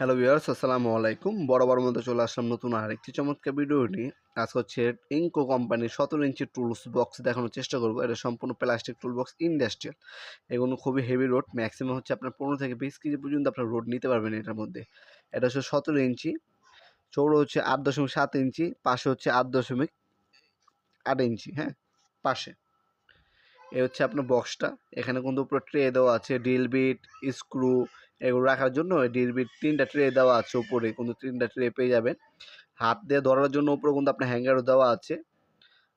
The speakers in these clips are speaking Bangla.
হ্যালো ভিউয়ার্স, আসসালামু আলাইকুম। বরাবর মতো চলে আসলাম নতুন আরেকটি চমৎকার ভিডিও নিয়ে। আজকে হচ্ছে ইনকো কোম্পানির 17 ইঞ্চি টুলস বক্স দেখানোর চেষ্টা করব। এটা সম্পূর্ণ প্লাস্টিক টুল বক্স ইন্ডাস্ট্রিয়াল। এগুলো খুবই হেভি রোড, ম্যাক্সিমাম হচ্ছে আপনার 15 থেকে 20 কেজি পর্যন্ত আপনার রোড নিতে পারবেন এটার মধ্যে। এটা হচ্ছে 17 ইঞ্চি, চৌড়ো হচ্ছে 8.7 ইঞ্চি, পাশে হচ্ছে 8.8 ইঞ্চি, হ্যাঁ পাশে। এ হচ্ছে আপনার বক্সটা। এখানে কিন্তু উপরে ট্রে দেওয়া আছে, ড্রিল বিট, স্ক্রু এগুলো রাখার জন্য ড্রিল বিট 3টা ট্রে দেওয়া আছে উপরে, কিন্তু 3টা ট্রে পেয়ে যাবেন। হাত দিয়ে ধরার জন্য উপরে কিন্তু আপনার হ্যাঙ্গারও দেওয়া আছে।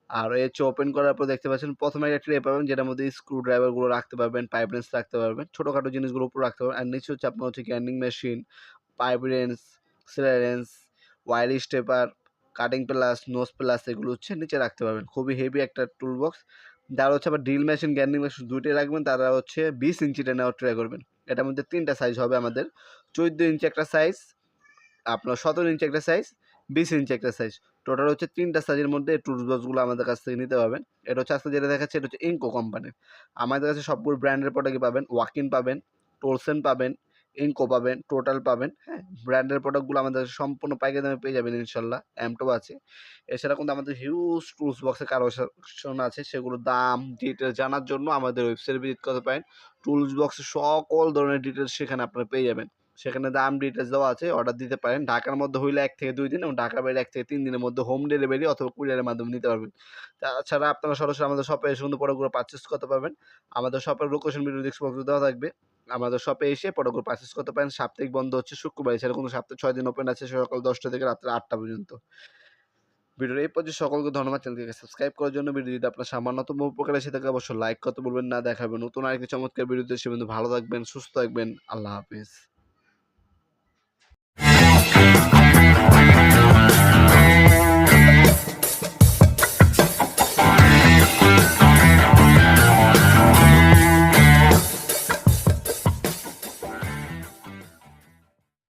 আর এই হচ্ছে ওপেন করার পর দেখতে পাচ্ছেন প্রথমে একটা ট্রে পাবেন, যেটার মধ্যে স্ক্রু ড্রাইভারগুলো রাখতে পারবেন, পাইপ রেঞ্চ রাখতে পারবেন, ছোটোখাটো জিনিসগুলো উপরে রাখতে পারবেন। আর নিচে হচ্ছে আপনার হচ্ছে গ্রাইন্ডিং মেশিন, পাইপ রেঞ্চ, সেলাই wrench, wire stripper, cutting pliers, nose pliers এগুলো হচ্ছে নিচে রাখতে পারবেন। খুবই হেভি একটা টুল বক্স। যারা হচ্ছে আবার ড্রিল মেশিন, গ্রাইন্ডিং মেশিন দুটোই রাখবেন, তারা হচ্ছে 20 ইঞ্চিটা নেওয়ার ট্রাই করবেন। এটার মধ্যে 3টা সাইজ হবে আমাদের, 14 ইঞ্চি একটা সাইজ, আপনার 17 ইঞ্চি একটা সাইজ, 20 ইঞ্চি একটা সাইজ। টোটাল হচ্ছে 3টা সাইজের মধ্যে টুল বক্সগুলো আমাদের কাছ থেকে নিতে পারবেন। এটা হচ্ছে আজকে যেটা দেখাচ্ছে, এটা হচ্ছে ইনকো কোম্পানির। আমাদের কাছে সবগুলো ব্র্যান্ডের প্রোডাক্টই পাবেন। ওয়াকিন পাবেন, টোলসেন পাবেন, ইনকো পাবেন, টোটাল পাবেন। হ্যাঁ, ব্র্যান্ডের প্রোডাক্টগুলো আমাদের সম্পূর্ণ পাইকারি দামে পেয়ে যাবেন ইনশাল্লাহ। অ্যামটো আছে। এছাড়া কিন্তু আমাদের হিউজ টুলস বক্সের কালেকশন আছে, সেগুলোর দাম ডিটেলস জানার জন্য আমাদের ওয়েবসাইট ভিজিট করতে পারেন। টুলস বক্সের সকল ধরনের ডিটেলস সেখানে আপনারা পেয়ে যাবেন। সেখানে দাম ডিটেলস দেওয়া আছে, অর্ডার দিতে পারেন। ঢাকার মধ্যে হইলে 1 থেকে 2 দিন, এবং ঢাকার বাইরে 1 থেকে 3 দিনের মধ্যে হোম ডেলিভারি অথবা কুরিয়ারের মাধ্যমে নিতে পারবেন। তাছাড়া আপনারা সরাসরি আমাদের শপে এসে কিন্তু প্রোডাক্টগুলো পারচেস করতে পারবেন। আমাদের শপের লোকেশন ভিডিও ডেসক্রিপশনে দেওয়া থাকবে। আমাদের শপে এসে প্রোডাক্টগুলো পারচেস করতে পারেন। সাপ্তাহিক বন্ধ হচ্ছে শুক্রবার, এছাড়া কোনো সপ্তাহে 6 দিন ওপেন আছে, সকাল 10টা থেকে রাত্রে 8টা পর্যন্ত। ভিডিওর এই পর্যায়ে সকলকে ধন্যবাদ। চ্যানেলটিকে সাবস্ক্রাইব করার জন্য। ভিডিও যদি আপনার সামান্যতম উপকার এসে থাকে, অবশ্যই লাইক করতে বলবেন না। দেখাবেন নতুন আরেকটি চমৎকার ভিডিওতে। সে কিন্তু ভালো থাকবেন, সুস্থ থাকবেন। আল্লাহ হাফিজ।